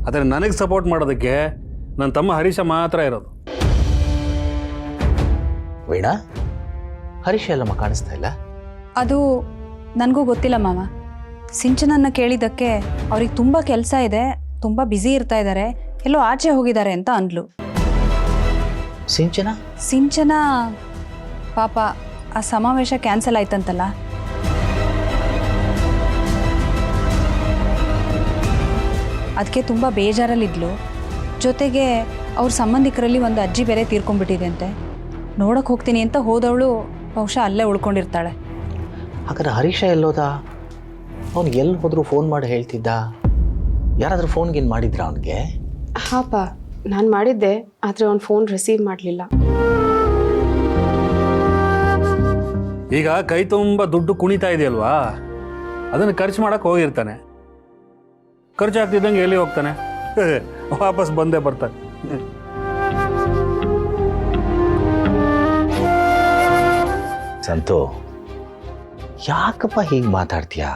ಆದರೆ ನನಗೆ ಸಪೋರ್ಟ್ ಮಾಡೋದಕ್ಕೆ ನನ್ನ ತಮ್ಮ ಹರೀಶ ಮಾತ್ರ ಇರೋದು. ವೀಣಾ, ಹರೀಶ ಎಲ್ಲಮ್ಮ ಕಾಣಿಸ್ತಾ ಇಲ್ಲ. ಅದು ನನಗೂ ಗೊತ್ತಿಲ್ಲ ಮಾವ. ಸಿಂಚನನ್ನ ಕೇಳಿದ್ದಕ್ಕೆ ಅವ್ರಿಗೆ ತುಂಬ ಕೆಲಸ ಇದೆ, ತುಂಬ ಬ್ಯುಸಿ ಇರ್ತಾ ಇದ್ದಾರೆ, ಎಲ್ಲೋ ಆಚೆ ಹೋಗಿದ್ದಾರೆ ಅಂತ ಅಂದ್ಲು. ಸಿಂಚನ ಪಾಪ ಆ ಸಮಾವೇಶ ಕ್ಯಾನ್ಸಲ್ ಆಯ್ತಂತಲ್ಲ. ಅದಕ್ಕೆ ತುಂಬ ಬೇಜಾರಲ್ಲಿದ್ಲು. ಜೊತೆಗೆ ಅವ್ರ ಸಂಬಂಧಿಕರಲ್ಲಿ ಒಂದು ಅಜ್ಜಿ ಬೇರೆ ತೀರ್ಕೊಂಡ್ಬಿಟ್ಟಿದೆ ಅಂತೆ. ನೋಡಕ್ಕೆ ಹೋಗ್ತೀನಿ ಅಂತ ಹೋದವಳು ಬಹುಶಃ ಅಲ್ಲೇ ಉಳ್ಕೊಂಡಿರ್ತಾಳೆ. ಹಾಗಾದ್ರೆ ಹರೀಶ ಎಲ್ಲೋದ? ಅವ್ನು ಎಲ್ಲಿ ಹೋದ್ರು ಫೋನ್ ಮಾಡಿ ಹೇಳ್ತಿದ್ದ. ಯಾರಾದರೂ ಫೋನ್ಗೇನು ಮಾಡಿದ್ರ ಅವನಿಗೆ? ಹಾಪ, ನಾನು ಮಾಡಿದ್ದೆ, ಆದರೆ ಅವ್ನು ಫೋನ್ ರಿಸೀವ್ ಮಾಡಲಿಲ್ಲ. ಈಗ ಕೈ ತುಂಬ ದುಡ್ಡು ಕುಣಿತಾ ಇದೆಯಲ್ವಾ, ಅದನ್ನು ಖರ್ಚು ಮಾಡಕ್ಕೆ ಹೋಗಿರ್ತಾನೆ. ಖರ್ಚು ಆಗ್ತಿದ್ದಂಗೆ ಎಲ್ಲಿ ಹೋಗ್ತಾನೆ, ವಾಪಸ್ ಬಂದೇ ಬರ್ತಾನೆ. ಸಂತು, ಯಾಕಪ್ಪ ಹೀಗೆ ಮಾತಾಡ್ತೀಯ?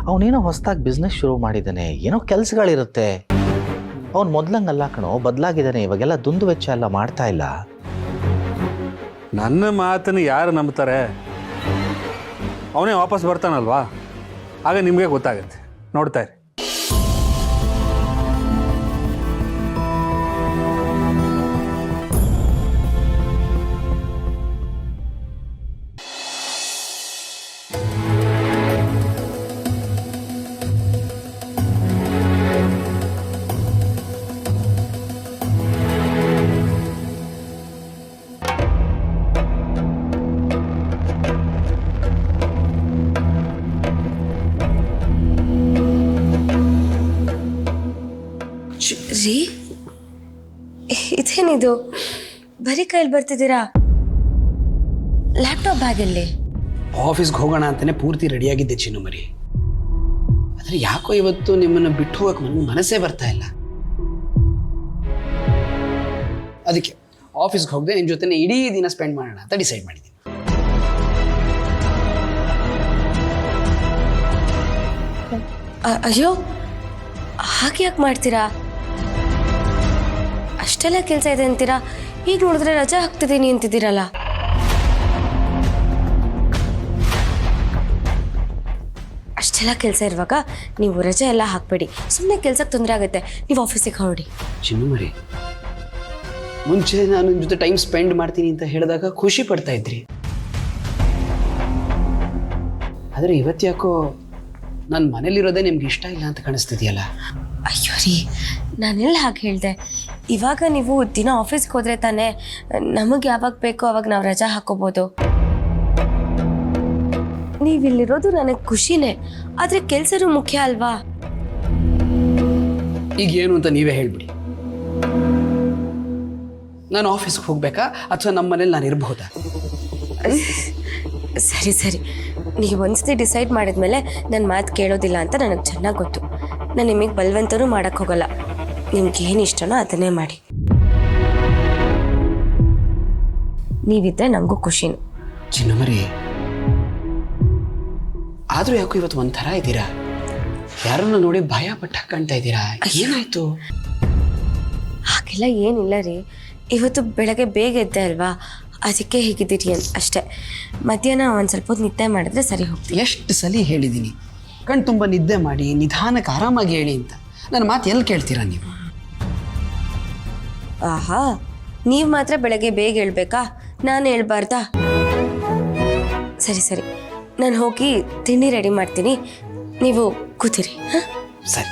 ಅವನೇನೋ ಹೊಸದಾಗಿ ಬಿಸ್ನೆಸ್ ಶುರು ಮಾಡಿದ್ದಾನೆ, ಏನೋ ಕೆಲಸಗಳಿರುತ್ತೆ. ಅವನು ಮೊದ್ಲಂಗಲ್ಲ ಕಣೋ, ಬದಲಾಗಿದ್ದಾನೆ. ಇವಾಗೆಲ್ಲ ದುಂದು ವೆಚ್ಚ ಎಲ್ಲ ಮಾಡ್ತಾ ಇಲ್ಲ. ನನ್ನ ಮಾತನ್ನು ಯಾರು ನಂಬ್ತಾರೆ? ಅವನೇ ವಾಪಸ್ ಬರ್ತಾನಲ್ವಾ, ಆಗ ನಿಮಗೆ ಗೊತ್ತಾಗುತ್ತೆ. ನೋಡ್ತಾ ಇರಿ. ರೀ, ಇದೇನಿದು? ಬರೀ ಕೈಲಿ ಬರ್ತಿದ್ದೀರಾ? ಲ್ಯಾಪ್ಟಾಪ್ ಬ್ಯಾಗಲ್ಲಿ? ಆಫೀಸ್ಗೆ ಹೋಗೋಣ ಅಂತಲೇ ಪೂರ್ತಿ ರೆಡಿಯಾಗಿದ್ದೆ ಚಿನ್ನುಮರಿ. ಆದರೆ ಯಾಕೋ ಇವತ್ತು ನಿಮ್ಮನ್ನು ಬಿಟ್ಟು ಹೋಗಕ್ಕೆ ನನಗೆ ಮನಸ್ಸೇ ಬರ್ತಾ ಇಲ್ಲ. ಅದಕ್ಕೆ ಆಫೀಸ್ಗೆ ಹೋಗದೆ ನಿಮ್ಮ ಜೊತೆ ಇಡೀ ದಿನ ಸ್ಪೆಂಡ್ ಮಾಡೋಣ ಅಂತ ಡಿಸೈಡ್ ಮಾಡಿದ್ದೀನಿ. ಅಯ್ಯೋ, ಹಾಗೆ ಯಾಕೆ ಮಾಡ್ತೀರಾ? ಅಷ್ಟೆಲ್ಲ ಕೆಲಸ ಇದೆ ಅಂತೀರಾ, ಈಗ ನೋಡಿದ್ರೆ ರಜೆ ಹಾಕ್ತಿದ್ದೀನಿ ಅಂತಿದ್ದೀರಲ್ಲ. ಅಷ್ಟೆಲ್ಲ ಕೆಲಸ ಇರುವಾಗ ನೀವು ರಜೆ ಎಲ್ಲ ಹಾಕಬೇಡಿ. ಸುಮ್ಮನೆ ಕೆಲಸಕ್ಕೆ ತೊಂದರೆ ಆಗುತ್ತೆ. ನೀವು ಆಫೀಸಿಗೆ ಹೊರಡಿ. ಚಿನ್ನುಮರಿ, ಮುಂಚೆ ನಾನು ನಿಮ್ಮ ಜೊತೆ ಟೈಮ್ ಸ್ಪೆಂಡ್ ಮಾಡ್ತೀನಿ ಅಂತ ಹೇಳಿದಾಗ ಖುಷಿ ಪಡ್ತಾ ಇದ್ರಿ. ಆದರೆ ಇವತ್ತು ಯಾಕೋ ನಾನು ಮನೇಲಿರೋದೇ ನಿಮ್ಗೆ ಇಷ್ಟ ಇಲ್ಲ ಅಂತ ಕಾಣಿಸ್ತಿದೆಯಲ್ಲ. ಅಯ್ಯೋ ರೀ, ನಾನೆಲ್ಲ ಹಾಗೆ ಹೇಳಿದೆ. ಇವಾಗ ನೀವು ದಿನ ಆಫೀಸ್ಗೆ ಹೋದರೆ ತಾನೇ ನಮಗೆ ಯಾವಾಗ ಬೇಕೋ ಅವಾಗ ನಾವು ರಜಾ ಹಾಕೋಬೋದು. ನೀವಿಲ್ಲಿರೋದು ನನಗೆ ಖುಷಿನೇ, ಆದರೆ ಕೆಲಸನೂ ಮುಖ್ಯ ಅಲ್ವಾ? ಈಗ ಏನು ಅಂತ ನೀವೇ ಹೇಳ್ಬಿಡಿ. ನಾನು ಆಫೀಸ್ಗೆ ಹೋಗ್ಬೇಕಾ ಅಥವಾ ನಮ್ಮ ಮನೇಲಿ ನಾನು ಇರಬಹುದಾ? ಸರಿ ಸರಿ, ನೀವು ಒಂದ್ಸತಿ ಡಿಸೈಡ್ ಮಾಡಿದ್ಮೇಲೆ ನನ್ನ ಮಾತು ಕೇಳೋದಿಲ್ಲ ಅಂತ ನನಗೆ ಚೆನ್ನಾಗಿ ಗೊತ್ತು. ನಾನು ನಿಮಗೆ ಬಲವಂತನೂ ಮಾಡೋಕ್ಕೆ ಹೋಗಲ್ಲ. ನಿಮ್ಗೆ ಏನು ಇಷ್ಟನೋ ಅದನ್ನೇ ಮಾಡಿ. ನೀವಿದ್ದರೆ ನನಗೂ ಖುಷಿನು. ಚಿನ್ನಮರಿ, ಆದರೂ ಯಾಕೋ ಇವತ್ತು ಒಂಥರ ಇದ್ದೀರಾ? ಯಾರನ್ನ ನೋಡಿ ಭಯ ಪಟ್ಟ ಕಾಣ್ತಾ ಇದ್ದೀರಾ? ಏನಾಯ್ತು? ಹಾಗೆಲ್ಲ ಏನಿಲ್ಲ ರೀ. ಇವತ್ತು ಬೆಳಗ್ಗೆ ಬೇಗ ಎದ್ದೆ ಅಲ್ವಾ, ಅದಕ್ಕೆ ಹೀಗಿದ್ದೀರಿ ಅಷ್ಟೇ. ಮಧ್ಯಾಹ್ನ ಒಂದು ಸ್ವಲ್ಪ ಹೊತ್ತು ನಿದ್ದೆ ಮಾಡಿದ್ರೆ ಸರಿ ಹೋಗ್ತೀನಿ. ಎಷ್ಟು ಸಲ ಹೇಳಿದ್ದೀನಿ ಕಣ್ ತುಂಬ ನಿದ್ದೆ ಮಾಡಿ ನಿಧಾನಕ್ಕೆ ಆರಾಮಾಗಿ ಹೇಳಿ ಅಂತ. ನನ್ನ ಮಾತು ಎಲ್ಲಿ ಕೇಳ್ತೀರಾ ನೀವು? ಆಹಾ, ನೀವು ಮಾತ್ರ ಬೆಳಗ್ಗೆ ಬೇಗ ಹೇಳ್ಬೇಕಾ? ನಾನು ಹೇಳ್ಬಾರ್ದಾ? ಸರಿ ಸರಿ, ನಾನು ಹೋಗಿ ತಿಂಡಿ ರೆಡಿ ಮಾಡ್ತೀನಿ, ನೀವು ಕೂತಿರಿ. ಹಾಂ ಸರಿ.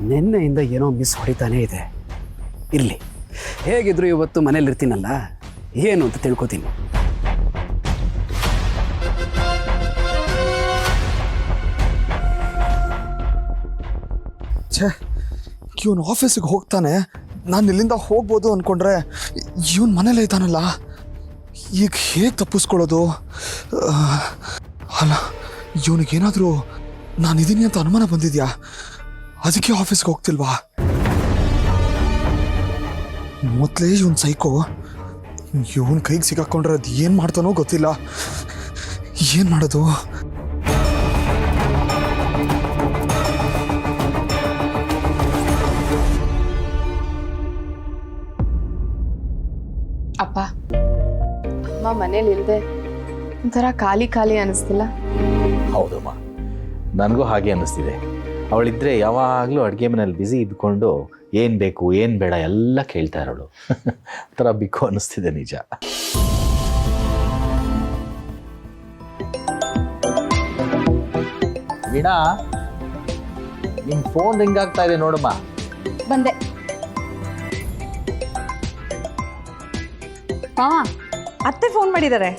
ನಿನ್ನೆಯಿಂದ ಏನೋ ಮಿಸ್ ಹೊಡಿತಾನೇ ಇದೆ. ಇರಲಿ, ಹೇಗಿದ್ರು ಇವತ್ತು ಮನೇಲಿ ಇರ್ತೀನಲ್ಲ, ಏನು ಅಂತ ತಿಳ್ಕೊತೀನಿ. ಛೇ, ಇವನು ಆಫೀಸಿಗೆ ಹೋಗ್ತಾನೆ, ನಾನು ಇಲ್ಲಿಂದ ಹೋಗ್ಬೋದು ಅಂದ್ಕೊಂಡ್ರೆ ಇವನು ಮನೇಲೇ ಇದ್ದಾನಲ್ಲ. ಈಗ ಹೇಗೆ ತಪ್ಪಿಸ್ಕೊಳ್ಳೋದು? ಅಲ್ಲ, ಇವನಿಗೇನಾದರೂ ನಾನಿದ್ದೀನಿ ಅಂತ ಅನುಮಾನ ಬಂದಿದ್ಯಾ? ಅದಕ್ಕೆ ಆಫೀಸ್ಗೆ ಹೋಗ್ತಿಲ್ವಾ? ಮೊದಲೇ ಇವನ್ ಸೈಕೋ. ಇವನ್ ಕೈಗೆ ಸಿಗಾಕೊಂಡ್ರೆ ಅದು ಏನು ಮಾಡ್ತಾನೋ ಗೊತ್ತಿಲ್ಲ. ಏನು ಮಾಡೋದು? ಅಪ್ಪ, ಅಮ್ಮ ಮನೇಲಿ ಇಲ್ಲದೆ ಒಂಥರ ಖಾಲಿ ಖಾಲಿ ಅನಿಸ್ತಿಲ್ಲ? ಹೌದಮ್ಮ, ನನಗೂ ಹಾಗೆ ಅನ್ನಿಸ್ತಿದೆ. ಅವಳಿದ್ರೆ ಯಾವಾಗಲೂ ಅಡುಗೆ ಮನೇಲಿ ಬ್ಯುಸಿ ಇದ್ಕೊಂಡು ಏನು ಬೇಕು ಏನು ಬೇಡ ಎಲ್ಲ ಕೇಳ್ತಾ ಇರೋಳು. ಒಂಥರ ಬಿಕ್ಕು ಅನ್ನಿಸ್ತಿದೆ ನಿಜ. ವೀಣಾ, ನಿಮ್ಮ ಫೋನ್ ರಿಂಗ್ ಆಗ್ತಾ ಇದೆ ನೋಡಮ್ಮ. ಬಂದೆ. ಮಾವ, ಅತ್ತೆ ಫೋನ್ ಮಾಡಿದ್ದಾರೆ.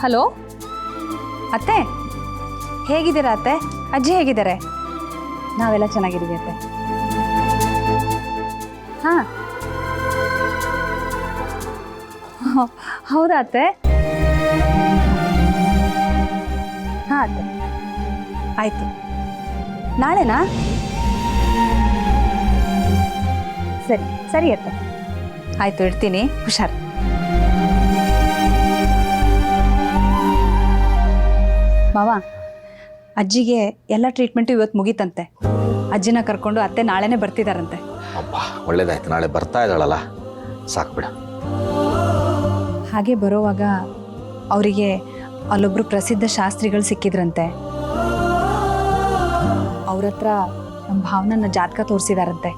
ಹಲೋ ಅತ್ತೆ, ಹೇಗಿದ್ದೀರಾ ಅತ್ತೆ? ಅಜ್ಜಿ ಹೇಗಿದ್ದಾರೆ? ನಾವೆಲ್ಲ ಚೆನ್ನಾಗಿದ್ದೀವಿ ಅತ್ತೆ. ಹಾಂ, ಹೌದಾ ಅತ್ತೆ? ಹಾಂ ಅತ್ತೆ, ಆಯಿತು. ನಾಳೆನಾ? ಸರಿ ಸರಿ ಅತ್ತೆ, ಆಯಿತು, ಇಡ್ತೀನಿ. ಹುಷಾರು. ಮಾವ, ಅಜ್ಜಿಗೆ ಎಲ್ಲ ಟ್ರೀಟ್ಮೆಂಟು ಇವತ್ತು ಮುಗೀತಂತೆ. ಅಜ್ಜಿನ ಕರ್ಕೊಂಡು ಅತ್ತೆ ನಾಳೆನೇ ಬರ್ತಿದಾರಂತೆ. ಅಬ್ಬ, ಒಳ್ಳೇದಾಯ್ತು. ನಾಳೆ ಬರ್ತಾ ಇದ್ದಾಳಲ್ಲ, ಸಾಕ್ಬಿಡ. ಹಾಗೆ ಬರೋವಾಗ ಅವರಿಗೆ ಅಲ್ಲೊಬ್ಬರು ಪ್ರಸಿದ್ಧ ಶಾಸ್ತ್ರಿಗಳು ಸಿಕ್ಕಿದ್ರಂತೆ. ಅವ್ರ ಹತ್ರ ನಮ್ಮ ಭಾವನನ್ನ ಜಾತಕ ತೋರಿಸಿದಾರಂತೆ.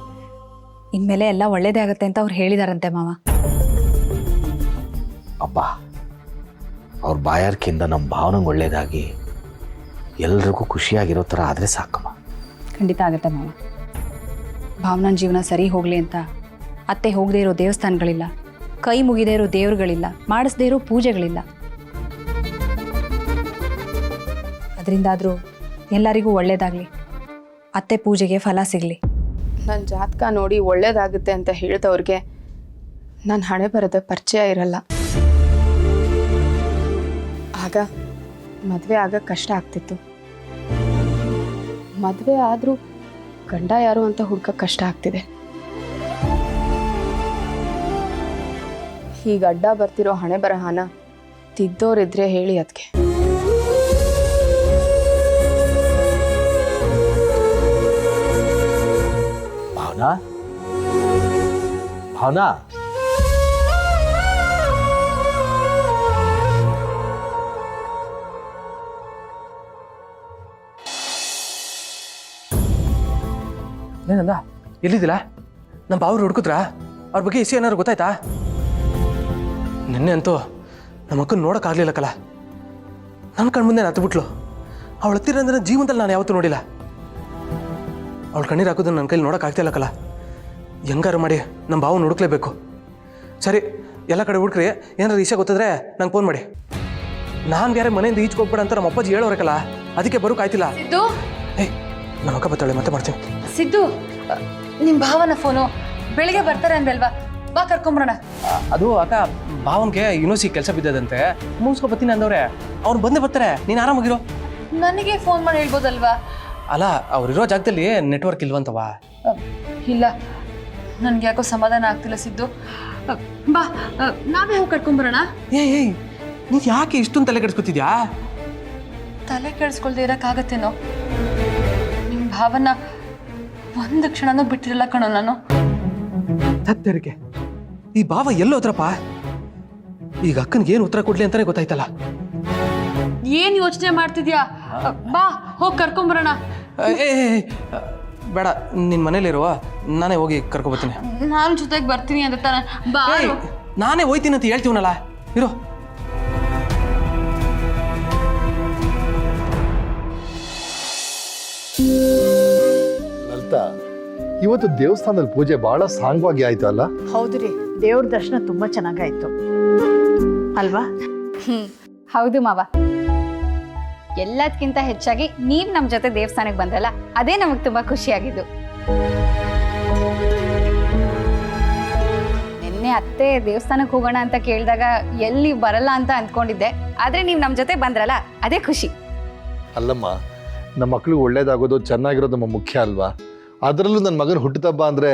ಇನ್ಮೇಲೆ ಎಲ್ಲ ಒಳ್ಳೇದೇ ಆಗುತ್ತೆ ಅಂತ ಅವ್ರು ಹೇಳಿದಾರಂತೆ ಮಾವ. ಅಬ್ಬ, ಅವ್ರ ಬಾಯಾರಿಕೆಯಿಂದ ನಮ್ಮ ಭಾವನೆಗೆ ಒಳ್ಳೇದಾಗಿ ಎಲ್ರಿಗೂ ಖುಷಿಯಾಗಿರೋ ಥರ ಆದರೆ ಸಾಕಮ್ಮ. ಖಂಡಿತ ಆಗುತ್ತೆ ಮಾವ. ಭಾವನನ ಜೀವನ ಸರಿ ಹೋಗಲಿ ಅಂತ ಅತ್ತೆ ಹೋಗದೇ ಇರೋ ದೇವಸ್ಥಾನಗಳಿಲ್ಲ, ಕೈ ಮುಗಿದೇ ಇರೋ ದೇವ್ರುಗಳಿಲ್ಲ, ಮಾಡಿಸದೇ ಇರೋ ಪೂಜೆಗಳಿಲ್ಲ. ಅದರಿಂದಾದರೂ ಎಲ್ಲರಿಗೂ ಒಳ್ಳೇದಾಗಲಿ, ಅತ್ತೆ ಪೂಜೆಗೆ ಫಲ ಸಿಗಲಿ. ನನ್ನ ಜಾತಕ ನೋಡಿ ಒಳ್ಳೇದಾಗುತ್ತೆ ಅಂತ ಹೇಳಿದವ್ರಿಗೆ ನನ್ನ ಹಣೆ ಬರದ ಪರಿಚಯ ಇರಲ್ಲ. ಆಗ ಮದುವೆ ಆಗ ಕಷ್ಟ ಆಗ್ತಿತ್ತು. ಮದುವೆ ಆದರೂ ಗಂಡ ಯಾರು ಅಂತ ಹುಡ್ಕಕ್ಕೆ ಕಷ್ಟ ಆಗ್ತಿದೆ. ಈಗ ಅಡ್ಡ ಬರ್ತಿರೋ ಹಣೆ ಬರಹನ ತಿದ್ದೋರಿದ್ರೆ ಹೇಳಿ ಅದಕ್ಕೆ. ಭಾವನಾ, ಭಾವನಾ, ಏನಂದ? ಎಲ್ಲಿದ್ದಿಲ್ಲ? ನಮ್ಮ ಬಾವ್ರು ಹುಡ್ಕುದ್ರಾ? ಅವ್ರ ಬಗ್ಗೆ ಇಸಿ ಏನಾದ್ರು ಗೊತ್ತಾಯ್ತಾ? ನಿನ್ನೆ ಅಂತೂ ನಮ್ಮ ಅಕ್ಕನ ನೋಡೋಕ್ಕಾಗಲಿಲ್ಲಕ್ಕಲ್ಲ. ನನ್ನ ಕಣ್ಮುಂದೆ ಹತ್ತುಬಿಟ್ಲು. ಅವಳು ಹತ್ತಿರ ಅಂದ್ರೆ ಜೀವನದಲ್ಲಿ ನಾನು ಯಾವತ್ತೂ ನೋಡಿಲ್ಲ. ಅವಳು ಕಣ್ಣೀರು ಹಾಕೋದನ್ನ ನನ್ನ ಕೈಲಿ ನೋಡೋಕ್ಕಾಗ್ತಿಲ್ಲಕ್ಕಲ್ಲ. ಹೆಂಗಾರು ಮಾಡಿ ನಮ್ಮ ಬಾವನ್ನ ಹುಡುಕ್ಲೇಬೇಕು. ಸರಿ, ಎಲ್ಲ ಕಡೆ ಹುಡುಕ್ರಿ. ಏನಾರು ವಿಷಯ ಗೊತ್ತಾದ್ರೆ ನಂಗೆ ಫೋನ್ ಮಾಡಿ. ನಾನು ಬೇರೆ ಮನೆಯಿಂದ ಈಚೆ ಹೋಗ್ಬೇಡ ಅಂತ ನಮ್ಮ ಅಪ್ಪಾಜಿ ಹೇಳೋರಕ್ಕಲ್ಲ, ಅದಕ್ಕೆ ಬರೋಕ್ಕಾಯ್ತಿಲ್ಲ. ಏಯ್, ನಮ್ಮ ಅಕ್ಕ ಬರ್ತಾಳೆ, ಮತ್ತೆ ಮಾಡ್ತೀನಿ. ಸಿದ್ದು, ನಿಮ್ಮ ಭಾವನ ಫೋನು ಬೆಳಿಗ್ಗೆ ಬರ್ತಾರೆ ಅಂದಲ್ವಾ? ಬಾ, ಕರ್ಕೊಂಬರೋಣ. ಅದು ಅಕ್ಕ, ಭಾವನ್ಗೆ ಯೂನಿವರ್ಸಿಟಿ ಕೆಲಸ ಬಿದ್ದದಂತೆ, ಮುಗಿಸ್ಕೊ ಬರ್ತೀನಿ ಅಂದವ್ರೆ. ಅವ್ರು ಬಂದೇ ಬರ್ತಾರೆ, ನೀನು ಆರಾಮಾಗಿರೋ. ನನಗೆ ಫೋನ್ ಮಾಡಿ ಹೇಳ್ಬೋದಲ್ವಾ? ಅಲ್ಲ, ಅವ್ರಿರೋ ಜಾಗದಲ್ಲಿ ನೆಟ್ವರ್ಕ್ ಇಲ್ವಂತವ. ಇಲ್ಲ, ನನ್ಗೆ ಯಾಕೋ ಸಮಾಧಾನ ಆಗ್ತಿಲ್ಲ ಸಿದ್ದು. ಬಾ, ನಾವೇ ಹೋಗಿ ಕರ್ಕೊಂಬರೋಣ. ಏಯ್, ನೀನು ಯಾಕೆ ಇಷ್ಟೊಂದು ತಲೆ ಕೆಡಿಸ್ಕೊತಿದ್ಯಾ? ತಲೆ ಕೆಡಿಸ್ಕೊಳ್ದೆ ಇರೋಕ್ಕಾಗತ್ತೇನೋ? ನಿಮ್ಮ ಭಾವನ ಒಂದು ಕ್ಷಣನೂ ಬಿಟ್ಟಿರಲ್ಲ ಕಣೋ ನಾನು. ತತ್ತರಿಕೆ, ಈ ಭಾವ ಎಲ್ಲೋದ್ರಪ್ಪ? ಈಗ ಅಕ್ಕನಿಗೆ ಏನು ಉತ್ತರ ಕೊಡ್ಲಿ ಅಂತಾನೆ ಗೊತ್ತಾಯ್ತಲ್ಲ. ಏನ್ ಯೋಚನೆ ಮಾಡ್ತಿದ್ಯಾ? ಬಾ, ಹೋಗಿ ಕರ್ಕೊಂಬರೋಣ. ಏ ಬೇಡ, ನಿನ್ನ ಮನೇಲಿರುವ, ನಾನೇ ಹೋಗಿ ಕರ್ಕೊಬರ್ತೀನಿ. ನಾನು ಜೊತೆಗೆ ಬರ್ತೀನಿ ಅಂತ ತಾನೆ. ಬಾ, ನಾನೇ ಹೋಯ್ತೀನಿ ಅಂತ ಹೇಳ್ತೀವನಲ್ಲ, ಇರೋ. ಲಲಿತಾ, ಇವತ್ತು ದೇವಸ್ಥಾನದಲ್ಲಿ ಪೂಜೆ ಬಹಳ ಸಾಂಗವಾಗಿ ಆಯ್ತು ಅಲ್ಲ? ಹೌದು ರೀ, ದೇವ್ರ ದರ್ಶನ ತುಂಬಾ ಚೆನ್ನಾಗಾಯ್ತು ಅಲ್ವಾ? ಹೌದು ಮಾವ. ಎಲ್ಲದಕ್ಕಿಂತ ಹೆಚ್ಚಾಗಿ ನೀವು ನಮ್ಮ ಜೊತೆ ದೇವಸ್ಥಾನಕ್ಕೆ ಬಂದ್ರಲ್ಲ ಅದೇ ನಮಗೆ ತುಂಬ ಖುಷಿಯಾಗಿದ್ದು. ನಿನ್ನೆ ಅತ್ತೆ ದೇವಸ್ಥಾನಕ್ಕೆ ಹೋಗೋಣ ಅಂತ ಕೇಳಿದಾಗ ಎಲ್ಲಿ ಬರಲ್ಲ ಅಂತ ಅಂದ್ಕೊಂಡಿದ್ದೆ, ಆದರೆ ನೀವು ನಮ್ಮ ಜೊತೆ ಬಂದ್ರಲ್ಲ ಅದೇ ಖುಷಿ. ಅಲ್ಲಮ್ಮ, ನಮ್ಮ ಮಕ್ಳಿಗೆ ಒಳ್ಳೇದಾಗೋದು ಚೆನ್ನಾಗಿರೋದು ನಮ್ಮ ಮುಖ್ಯ ಅಲ್ವಾ? ಅದರಲ್ಲೂ ನನ್ನ ಮಗನ ಹುಟ್ಟುತ್ತಬ್ಬ ಅಂದರೆ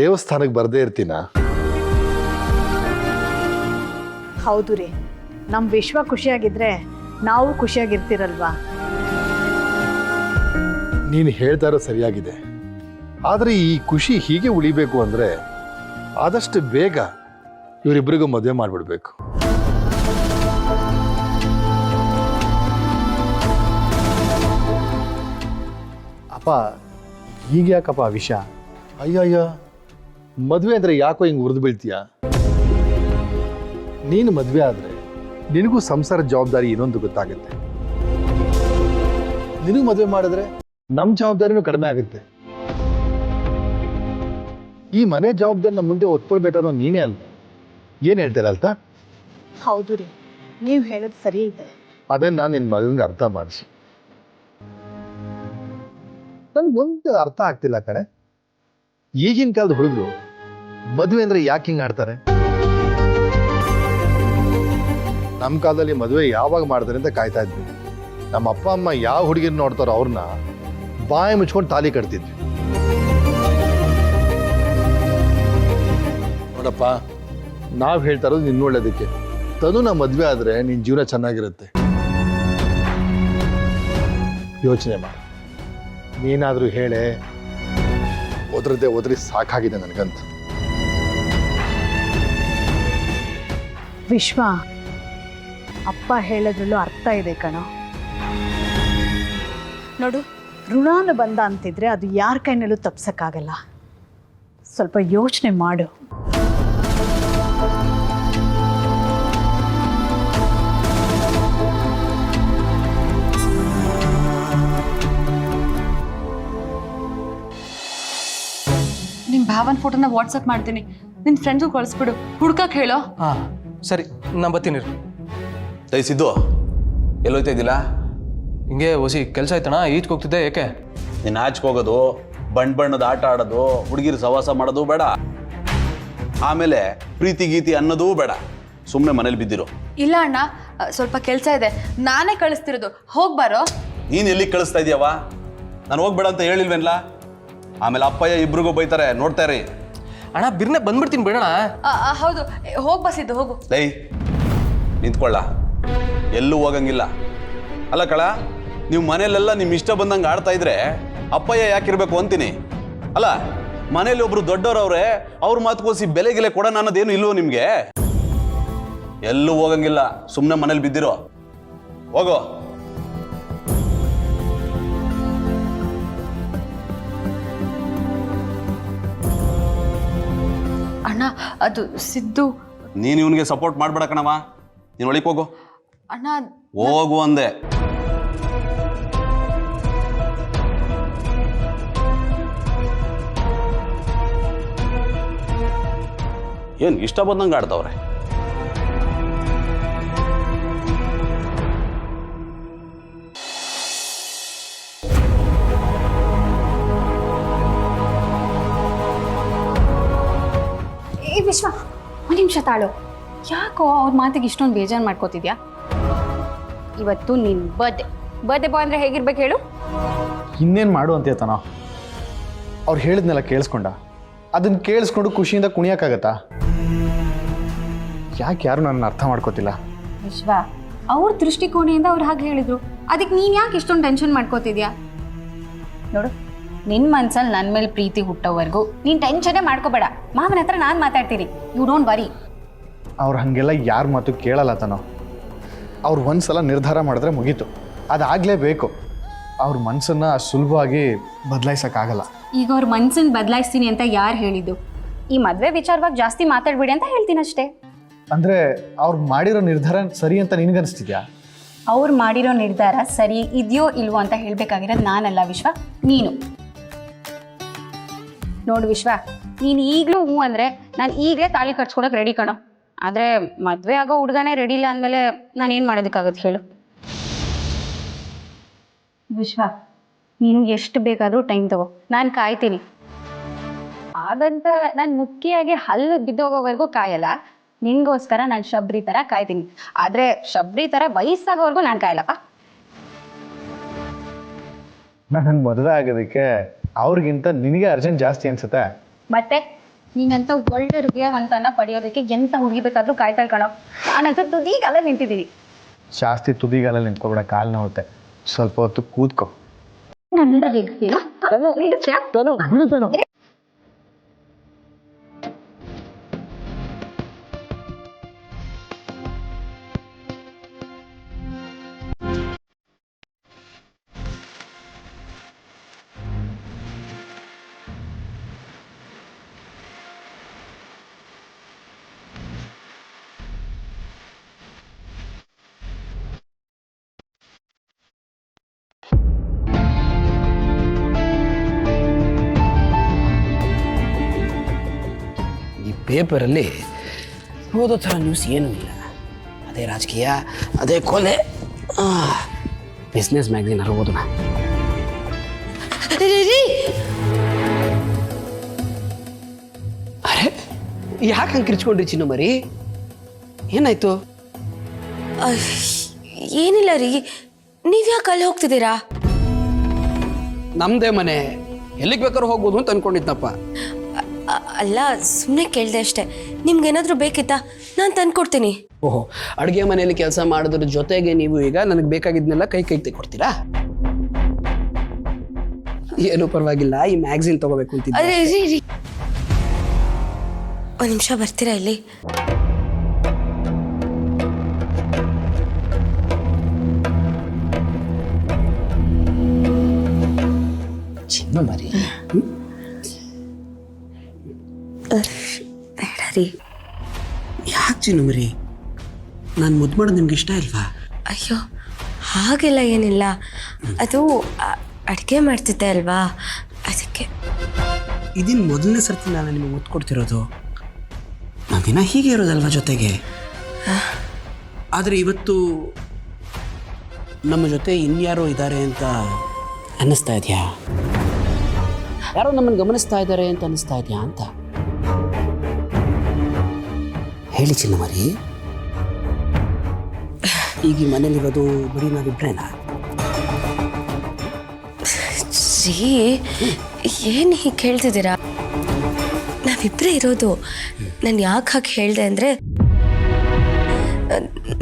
ದೇವಸ್ಥಾನಕ್ಕೆ ಬರದೇ ಇರ್ತೀನ? ಹೌದು ರೀ, ನಮ್ಮ ವಿಶ್ವ ಖುಷಿಯಾಗಿದ್ರೆ ನಾವು ಖುಷಿಯಾಗಿರ್ತೀರಲ್ವಾ? ನೀನು ಹೇಳ್ತಾ ಇರೋ ಸರಿಯಾಗಿದೆ. ಆದರೆ ಈ ಖುಷಿ ಹೀಗೆ ಉಳಿಬೇಕು ಅಂದರೆ ಆದಷ್ಟು ಬೇಗ ಇವರಿಬ್ಬರಿಗೂ ಮದುವೆ ಮಾಡಿಬಿಡ್ಬೇಕು. ಅಪ್ಪ ಈಗ ಯಾಕಪ್ಪ ವಿಷಯ? ಅಯ್ಯಯ್ಯ, ಮದುವೆ ಅಂದರೆ ಯಾಕೋ ಹಿಂಗೆ ಉರಿದು ಬೀಳ್ತೀಯ? ನೀನು ಮದುವೆ ಆದರೆ ನಿನಗೂ ಸಂಸಾರ ಜವಾಬ್ದಾರಿ ಇನ್ನೊಂದು ಗೊತ್ತಾಗುತ್ತೆ. ನಿನಗೂ ಮದುವೆ ಮಾಡಿದ್ರೆ ನಮ್ಮ ಜವಾಬ್ದಾರಿನೂ ಕಡಿಮೆ ಆಗುತ್ತೆ. ಈ ಮನೆ ಜವಾಬ್ದಾರಿ ನಮ್ಮ ಮುಂದೆ ಒತ್ಕೊಳ್ಬೇಕಾದ್ರೂ ನೀನೇ ಅಲ್ಲ. ಏನು ಹೇಳ್ತೀರ ಅಲ್ತಾ? ಹೌದು ರೀ, ನೀವು ಹೇಳೋದು ಸರಿ ಇದೆ. ಅದೇ ನಾನು ನಿನ್ನ ಮಗನಿಗೆ ಅರ್ಥ ಮಾಡಿಸಿ. ನನ್ಗೆ ಒಂದು ಅರ್ಥ ಆಗ್ತಿಲ್ಲ ಕಣೆ. ಈಗಿನ ಕಾಲದ ಹುಡುಗರು ಮದುವೆ ಅಂದರೆ ಯಾಕೆ ಹಿಂಗೆ ಆಡ್ತಾರೆ? ನಮ್ಮ ಕಾಲದಲ್ಲಿ ಮದುವೆ ಯಾವಾಗ ಮಾಡ್ತಾರೆ ಅಂತ ಕಾಯ್ತಾ ಇದ್ವಿ. ನಮ್ಮ ಅಪ್ಪ ಅಮ್ಮ ಯಾವ ಹುಡುಗಿನ ನೋಡ್ತಾರೋ ಅವ್ರನ್ನ ಬಾಯಿ ಮುಚ್ಕೊಂಡು ತಾಲಿ ಕಟ್ತಿದ್ವಿ. ನೋಡಪ್ಪ, ನಾವು ಹೇಳ್ತಾ ಇರೋದು ನಿನ್ನ ಒಳ್ಳೇದಕ್ಕೆ. ತನು ನಾ ಮದುವೆ ಆದರೆ ನಿನ್ನ ಜೀವನ ಚೆನ್ನಾಗಿರುತ್ತೆ. ಯೋಚನೆ ಮಾಡಿ. ನೀನಾದರೂ ಹೇಳೆ, ಒದ್ರದೆ ಸಾಕಾಗಿದೆ ನನಗಂತ. ವಿಶ್ವ, ಅಪ್ಪ ಹೇಳೋದ್ರಲ್ಲೂ ಅರ್ಥ ಇದೆ ಕಣೋ. ನೋಡು, ಋಣಾನುಬಂಧ ಅಂತಿದ್ರೆ ಅದು ಯಾರ ಕೈನಲ್ಲೂ ತಪ್ಸಕ್ಕಾಗಲ್ಲ. ಸ್ವಲ್ಪ ಯೋಚನೆ ಮಾಡು. ನಿಮ್ಮ ಭಾವನ ಫೋಟೋನ ವಾಟ್ಸಪ್ ಮಾಡ್ತೀನಿ, ನಿನ್ನ ಫ್ರೆಂಡ್ಸು ಕಳಿಸ್ಬಿಡು, ಹುಡ್ಕಕ್ಕೆ ಹೇಳೋ. ಹಾಂ ಸರಿ, ನಾನು ಬರ್ತೀನಿ. ಸಿದ್ದು, ಎಲ್ಲೋಯ್ತಾ ಇದ್ದಿಲ್ಲ? ಹಿಂಗೆ ಹೊಸಿ ಕೆಲಸ ಆಯ್ತಣ್ಣ, ಈಜ್ಗೆ ಹೋಗ್ತಿದ್ದೆ. ಏಕೆ? ನೀನು ಆಚೆಗೆ ಹೋಗೋದು, ಬಣ್ಣದ ಆಟ ಆಡೋದು, ಹುಡುಗಿರು ಸವಾಸ ಮಾಡೋದು ಬೇಡ. ಆಮೇಲೆ ಪ್ರೀತಿ ಗೀತಿ ಅನ್ನೋದೂ ಬೇಡ. ಸುಮ್ಮನೆ ಮನೇಲಿ ಬಿದ್ದಿರು. ಇಲ್ಲ ಅಣ್ಣ, ಸ್ವಲ್ಪ ಕೆಲಸ ಇದೆ, ನಾನೇ ಕಳಿಸ್ತಿರೋದು, ಹೋಗ್ಬಾರೋ. ನೀನು ಎಲ್ಲಿಗೆ ಕಳಿಸ್ತಾ ಇದೀಯವ? ನಾನು ಹೋಗ್ಬೇಡ ಅಂತ ಹೇಳಿಲ್ವೇನ್ಲ? ಆಮೇಲೆ ಅಪ್ಪಯ್ಯ ಇಬ್ರಿಗೂ ಬೈತಾರೆ, ನೋಡ್ತಾ ಇರಿ. ಅಣ್ಣ ಬಿರ್ನೆ ಬಂದ್ಬಿಡ್ತೀನಿ ಬಿಡೋಣ. ಹೌದು, ಹೋಗಿ ಬಸ್ಸಿದ್ದು ಹೋಗು. ಲೈ, ನಿಂತ್ಕೊಳ್ಳ, ಎಲ್ಲೂ ಹೋಗಂಗಿಲ್ಲ. ಅಲ್ಲ ಕಳ, ನೀವು ಮನೇಲೆಲ್ಲ ನಿಮ್ಮ ಇಷ್ಟ ಬಂದಂಗೆ ಆಡ್ತಾ ಇದ್ರೆ ಅಪ್ಪಯ್ಯ ಯಾಕಿರ್ಬೇಕು ಅಂತೀನಿ. ಅಲ್ಲ, ಮನೇಲಿ ಒಬ್ರು ದೊಡ್ಡವ್ರವ್ರೆ, ಅವ್ರ ಮಾತುಕೋಸಿ ಬೆಲೆಗಿಲೆ ಕೊಡೋಣ ಅನ್ನೋದೇನು ಇಲ್ವೋ ನಿಮಗೆ? ಎಲ್ಲೂ ಹೋಗಂಗಿಲ್ಲ, ಸುಮ್ಮನೆ ಮನೇಲಿ ಬಿದ್ದಿರೋ. ಹೋಗೋ. ಅಣ್ಣ, ಅದು ಸಿದ್ದು. ನೀನು ಇವನಿಗೆ ಸಪೋರ್ಟ್ ಮಾಡ್ಬೇಡ ಕಣವ. ನೀನು ಒಳಗೆ ಹೋಗು. ಅಣ್ಣ, ಹೋಗು ಅಂದೆ. ಏನು ಇಷ್ಟ ಬಂದಂಗೆ ಆಡ್ತಾವ್ರೆ? ಏ ವಿಶ್ವ, ಒಂದು ನಿಮಿಷ ತಾಳು. ಯಾಕೋ ಅವ್ರ ಮಾತಿಗೆ ಇಷ್ಟೊಂದು ಬೇಜಾರು ಮಾಡ್ಕೋತಿದ್ಯಾ? ಇವತ್ತು ನಿನ್ನ ಬರ್ಡೇ ಬಾಯ್ ಅಂದರೆ ಹೇಗಿರ್ಬೇಕು ಹೇಳು? ಇನ್ನೇನು ಮಾಡು ಅಂತೀಯತನೋ? ಅವ್ರು ಹೇಳಿದ್ನೆಲ್ಲ ಕೇಳಿಸ್ಕೊಂಡ, ಅದನ್ನು ಕೇಳಿಸ್ಕೊಂಡು ಖುಷಿಯಿಂದ ಕುಣಿಯೋಕ್ಕಾಗತ್ತಾ? ಯಾಕೆ ಯಾರು ನನ್ನ ಅರ್ಥ ಮಾಡ್ಕೋತಿಲ್ಲ? ವಿಶ್ವ, ಅವ್ರ ದೃಷ್ಟಿಕೋಣೆಯಿಂದ ಅವ್ರು ಹಾಗೆ ಹೇಳಿದ್ರು, ಅದಕ್ಕೆ ನೀನು ಯಾಕೆ ಇಷ್ಟೊಂದು ಟೆನ್ಷನ್ ಮಾಡ್ಕೋತಿದ್ಯಾ? ನೋಡು, ನಿನ್ನ ಮನ್ಸಲ್ಲಿ ನನ್ನ ಮೇಲೆ ಪ್ರೀತಿ ಹುಟ್ಟೋವರೆಗೂ ನೀನು ಟೆನ್ಷನ್ನೇ ಮಾಡ್ಕೋಬೇಡ. ಮಾವನ ಹತ್ರ ನಾನು ಮಾತಾಡ್ತೀನಿ, ಯು ಡೋಂಟ್ ವರಿ. ಅವ್ರು ಹಾಗೆಲ್ಲ ಯಾರ ಮಾತು ಕೇಳಲ್ಲ ತನೋ. ಅವ್ರು ಒಂದು ಸಲ ನಿರ್ಧಾರ ಮಾಡಿದ್ರೆ ಮುಗೀತು, ಅದಾಗಲೇಬೇಕು. ಅವ್ರ ಮನಸ್ಸನ್ನು ಸುಲಭವಾಗಿ ಬದಲಾಯಿಸೋಕ್ಕಾಗಲ್ಲ. ಈಗ ಅವ್ರ ಮನ್ಸನ್ನು ಬದಲಾಯಿಸ್ತೀನಿ ಅಂತ ಯಾರು ಹೇಳಿದ್ದು? ಈ ಮದುವೆ ವಿಚಾರವಾಗಿ ಜಾಸ್ತಿ ಮಾತಾಡ್ಬೇಡಿ ಅಂತ ಹೇಳ್ತೀನಿ ಅಷ್ಟೇ. ಅಂದರೆ ಅವ್ರು ಮಾಡಿರೋ ನಿರ್ಧಾರ ಸರಿ ಅಂತ ನಿನಗನ್ನಿಸ್ತಿದ್ಯಾ? ಅವ್ರು ಮಾಡಿರೋ ನಿರ್ಧಾರ ಸರಿ ಇದೆಯೋ ಇಲ್ವೋ ಅಂತ ಹೇಳಬೇಕಾಗಿರೋದು ನಾನಲ್ಲ ವಿಶ್ವ, ನೀನು. ನೋಡು ವಿಶ್ವ, ನೀನು ಈಗಲೂ ಹ್ಞೂ ಅಂದರೆ ನಾನು ಈಗಲೇ ತಾಳಿ ಕಟ್ಸ್ಕೊಳಕ್ಕೆ ರೆಡಿ ಕಣೋ. ಆದರೆ ಮದುವೆ ಆಗೋ ಹುಡುಗನೇ ರೆಡಿ ಇಲ್ಲ ಅಂದಮೇಲೆ ನಾನೇನು ಮಾಡೋದಕ್ಕಾಗುತ್ತೆ ಹೇಳು? ವಿಶ್ವ, ನೀನು ಎಷ್ಟು ಬೇಕಾದರೂ ಟೈಮ್ ತಗೋ, ನಾನು ಕಾಯ್ತೀನಿ. ಹಾಗಂತ ನಾನು ಮುಖ್ಯವಾಗಿ ಹಲ್ಲು ಬಿದ್ದೋಗೋವರೆಗೂ ಕಾಯಲ್ಲ. ನಿಂಗೋಸ್ಕರ ನಾನು ಶಬರಿ ಥರ ಕಾಯ್ತೀನಿ. ಆದರೆ ಶಬರಿ ಥರ ವಯಸ್ಸಾಗೋವರೆಗೂ ನಾನು ಕಾಯಲ್ಲಪ್ಪ. ನನ್ನ ಮದುವೆ ಆಗೋದಕ್ಕೆ ಅವ್ರಿಗಿಂತ ನಿನಗೆ ಅರ್ಜೆಂಟ್ ಜಾಸ್ತಿ ಅನ್ಸುತ್ತೆ. ಮತ್ತೆ ನೀನಂತ ಒಳ್ಳೆ ಹೃದಯವಂತನ ಪಡೆಯೋದಕ್ಕೆ ಎಂತ ಹುಡುಗಿಬೇಕಾದ್ರೂ ಕಾಯ್ತಾ ಕಣೋ. ನಾನಂತ ತುದಿಗಾಲ ನಿಂತಿದ್ದೀನಿ. ಜಾಸ್ತಿ ತುದಿಗಾಲ ನಿಂತ್ಕೊಬೇಡ, ಕಾಲು ನೋವುತ್ತೆ. ಸ್ವಲ್ಪ ಹೊತ್ತು ಕೂತ್ಕೋ. ಈ ಪೇಪರಲ್ಲಿ ಓದೋ ಥರ ನ್ಯೂಸ್ ಏನೂ ಇಲ್ಲ. ಅದೇ ರಾಜಕೀಯ, ಅದೇ ಕೊಲೆ. ಬಿಸ್ನೆಸ್ ಮ್ಯಾಗ್ಝಿನ್ ಓದೋಣ. ಅರೆ, ಯಾಕೆ ಹಂಗೆ ಕಿರ್ಚ್ಕೊಂಡ್ರಿ ಚಿನ್ನು ಮರಿ? ಏನಾಯ್ತು? ಏನಿಲ್ಲ ರೀ, ನೀವು ಯಾಕೆ ಅಲ್ಲಿ ಹೋಗ್ತಿದ್ದೀರಾ? ನಮ್ಮದೇ ಮನೆ, ಎಲ್ಲಿಗೆ ಬೇಕಾದ್ರೂ ಹೋಗ್ಬೋದು ಅಂತ ಅನ್ಕೊಂಡಿದ್ದಪ್ಪ. ಅಲ್ಲ, ಸುಮ್ಮನೆ ಕೇಳಿದೆ ಅಷ್ಟೇ. ನಿಮ್ಗೇನಾದರೂ ಬೇಕಿತ್ತಾ? ನಾನು ತಂದ್ಕೊಡ್ತೀನಿ. ಓಹೋ, ಅಡುಗೆ ಮನೆಯಲ್ಲಿ ಕೆಲಸ ಮಾಡೋದ್ರ ಜೊತೆಗೆ ನೀವು ಈಗ ನನಗೆ ಬೇಕಾಗಿದ್ನೆಲ್ಲ ಕೈ ತೆಗೊಡ್ತೀರಾ? ಏನು ಪರವಾಗಿಲ್ಲ, ಈ ಮ್ಯಾಗ್ಝಿನ್ ತಗೋಬೇಕು ಅಂತಿದ್ದೆ. ಅರೆ ರೀ, ಒಂದು ನಿಮಿಷ ಬರ್ತೀರಾ ಇಲ್ಲಿ? ಚಿನ್ನ ಮರಿ, ಬೇಡ ರೀ. ಯಾಕೆ ಚಿನ್ನು ಮರಿ? ನಾನು ಮುದ್ದು ಮಾಡೋದು ನಿಮ್ಗೆ ಇಷ್ಟ ಇಲ್ವಾ? ಅಯ್ಯೋ, ಹಾಗೆಲ್ಲ ಏನಿಲ್ಲ. ಅದು ಅಡುಗೆ ಮಾಡ್ತಿದ್ದೆ ಅಲ್ವಾ, ಅದಕ್ಕೆ. ಇದಿನ್ ಮೊದಲನೇ ಸರ್ತಿ ನಾನು ನಿಮಗೆ ಮುದ್ದು ಕೊಡ್ತಿರೋದು. ನಾನು ದಿನ ಹೀಗೆ ಇರೋದಲ್ವಾ ಜೊತೆಗೆ. ಆದರೆ ಇವತ್ತು ನಮ್ಮ ಜೊತೆ ಇನ್ಯಾರೋ ಇದ್ದಾರೆ ಅಂತ ಅನ್ನಿಸ್ತಾ ಇದೆಯಾ? ಯಾರೋ ನಮ್ಮನ್ನು ಗಮನಿಸ್ತಾ ಇದ್ದಾರೆ ಅಂತ ಅನ್ನಿಸ್ತಾ ಇದೆಯಾ ಅಂತ ಹೇಳಿ ಚಿನ್ನ ಮರಿ. ಈಗ ಈ ಮನೇಲಿರೋದು ಬರೀ ನಾವಿಬ್ರೇನಾ? ಜೀ, ಏನು ಹೀಗೆ ಕೇಳ್ತಿದ್ದೀರಾ? ನಾವಿಬ್ಬರೇ ಇರೋದು. ನಾನು ಯಾಕೆ ಹಾಗೆ ಹೇಳಿದೆ ಅಂದರೆ,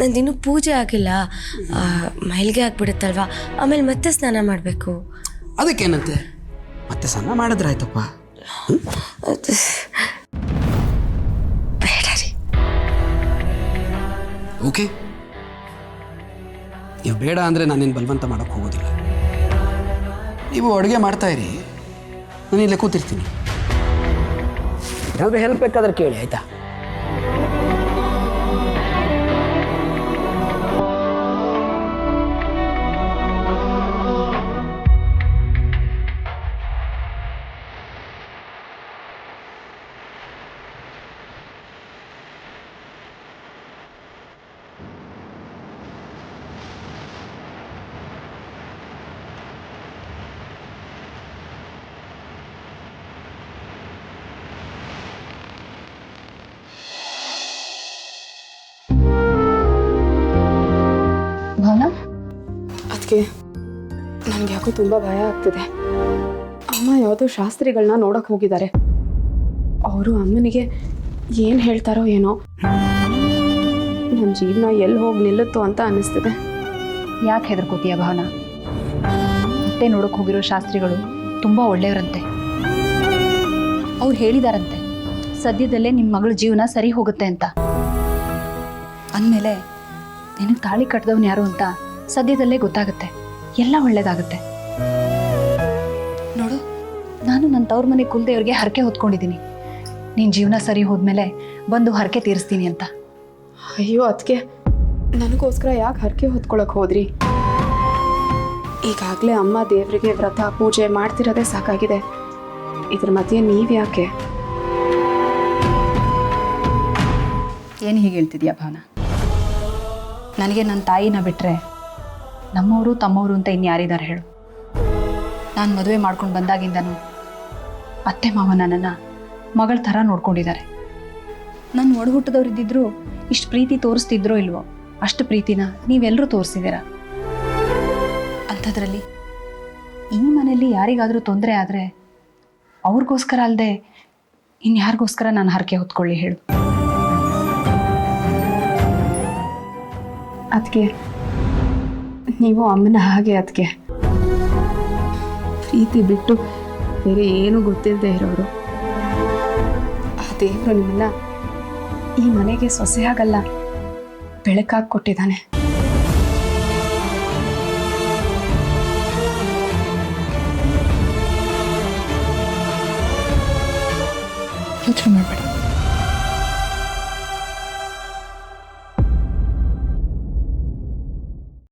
ನಂದಿನ್ನೂ ಪೂಜೆ ಆಗಿಲ್ಲ, ಮೈಲಿಗೆ ಆಗಿಬಿಡುತ್ತಲ್ವ, ಆಮೇಲೆ ಮತ್ತೆ ಸ್ನಾನ ಮಾಡಬೇಕು. ಅದಕ್ಕೇನಂತೆ, ಮತ್ತೆ ಸ್ನಾನ ಮಾಡಿದ್ರಾಯ್ತಪ್ಪ. ಬೇಡ ರೀ. ಓಕೆ, ನೀವು ಬೇಡ ಅಂದರೆ ನಾನೇನು ಬಲವಂತ ಮಾಡೋಕ್ಕೆ ಹೋಗೋದಿಲ್ಲ. ನೀವು ಅಡುಗೆ ಮಾಡ್ತಾಯಿರಿ, ನಾನು ಇಲ್ಲೇ ಕೂತಿರ್ತೀನಿ. ಏನಾದರೂ ಹೆಲ್ಪ್ ಬೇಕಾದ್ರೆ ಕೇಳಿ, ಆಯಿತಾ? ಅದಕ್ಕೆ ನನಗೆ ಯಾಕೋ ತುಂಬ ಭಯ ಆಗ್ತಿದೆ. ಅಮ್ಮ ಯಾವುದೋ ಶಾಸ್ತ್ರಿಗಳನ್ನ ನೋಡಕ್ಕೆ ಹೋಗಿದ್ದಾರೆ. ಅವರು ಅಮ್ಮನಿಗೆ ಏನು ಹೇಳ್ತಾರೋ ಏನೋ. ನನ್ನ ಜೀವನ ಎಲ್ಲಿ ಹೋಗಿ ನಿಲ್ಲುತ್ತೋ ಅಂತ ಅನ್ನಿಸ್ತಿದೆ. ಯಾಕೆ ಹೆದರ್ಕೋತೀಯ ಭಾವನಾ? ಮತ್ತೆ ನೋಡೋಕೆ ಹೋಗಿರೋ ಶಾಸ್ತ್ರಿಗಳು ತುಂಬ ಒಳ್ಳೆಯವರಂತೆ. ಅವ್ರು ಹೇಳಿದಾರಂತೆ ಸದ್ಯದಲ್ಲೇ ನಿಮ್ಮ ಮಗಳ ಜೀವನ ಸರಿ ಹೋಗುತ್ತೆ ಅಂತ. ಅಂದಮೇಲೆ ನಿನಗೆ ತಾಳಿ ಕಟ್ಟಿದವನು ಯಾರು ಅಂತ ಸದ್ಯದಲ್ಲೇ ಗೊತ್ತಾಗುತ್ತೆ. ಎಲ್ಲ ಒಳ್ಳೇದಾಗುತ್ತೆ. ನೋಡು, ನಾನು ನನ್ನ ತವ್ರ ಮನೆ ಕುಲದೇವ್ರಿಗೆ ಹರಕೆ ಹೊತ್ಕೊಂಡಿದ್ದೀನಿ. ನಿನ್ನ ಜೀವನ ಸರಿ ಹೋದ್ಮೇಲೆ ಬಂದು ಹರಕೆ ತೀರಿಸ್ತೀನಿ ಅಂತ. ಅಯ್ಯೋ ಅದಕ್ಕೆ ನನಗೋಸ್ಕರ ಯಾಕೆ ಹರಕೆ ಹೊತ್ಕೊಳಕ್ಕೆ ಹೋದ್ರಿ? ಈಗಾಗಲೇ ಅಮ್ಮ ದೇವರಿಗೆ ವ್ರತ ಪೂಜೆ ಮಾಡ್ತಿರೋದೇ ಸಾಕಾಗಿದೆ. ಇದ್ರ ಮಧ್ಯೆ ನೀವು ಯಾಕೆ? ಏನು ಹೀಗೆ ಹೇಳ್ತಿದ್ಯಾ ಭಾವನಾ? ನನಗೆ ನನ್ನ ತಾಯಿನ ಬಿಟ್ಟರೆ ನಮ್ಮವರು ತಮ್ಮವರು ಅಂತ ಇನ್ಯಾರಿದ್ದಾರೆ ಹೇಳು? ನಾನು ಮದುವೆ ಮಾಡ್ಕೊಂಡು ಬಂದಾಗಿಂದನೂ ಅತ್ತೆ ಮಾವ ನನ್ನನ್ನು ಮಗಳ ಥರ ನೋಡ್ಕೊಂಡಿದ್ದಾರೆ. ನನ್ನ ಒಡಹುಟ್ಟದವ್ರು ಇದ್ದಿದ್ರು ಇಷ್ಟು ಪ್ರೀತಿ ತೋರಿಸ್ತಿದ್ರೋ ಇಲ್ವೋ ಅಷ್ಟು ಪ್ರೀತಿನ ನೀವೆಲ್ಲರೂ ತೋರಿಸಿದ್ದೀರ. ಅಂಥದ್ರಲ್ಲಿ ಈ ಮನೆಯಲ್ಲಿ ಯಾರಿಗಾದರೂ ತೊಂದರೆ ಆದರೆ ಅವ್ರಿಗೋಸ್ಕರ ಅಲ್ಲದೆ ಇನ್ಯಾರಿಗೋಸ್ಕರ ನಾನು ಹರಕೆ ಹೊತ್ಕೊಳ್ಳಿ ಹೇಳು? ಅದಕ್ಕೆ ನೀವು ಅಮ್ಮನ ಹಾಗೆ ಅದಕ್ಕೆ ಪ್ರೀತಿ ಬಿಟ್ಟು ಬೇರೆ ಏನು ಗೊತ್ತಿಲ್ಲದೆ ಇರೋರು. ಆ ದೇವರು ನಿಮ್ಮನ್ನ ಈ ಮನೆಗೆ ಸೊಸೆಯಾಗಲ್ಲ ಬೆಳಕಾಗಿ ಕೊಟ್ಟಿದ್ದಾನೆ.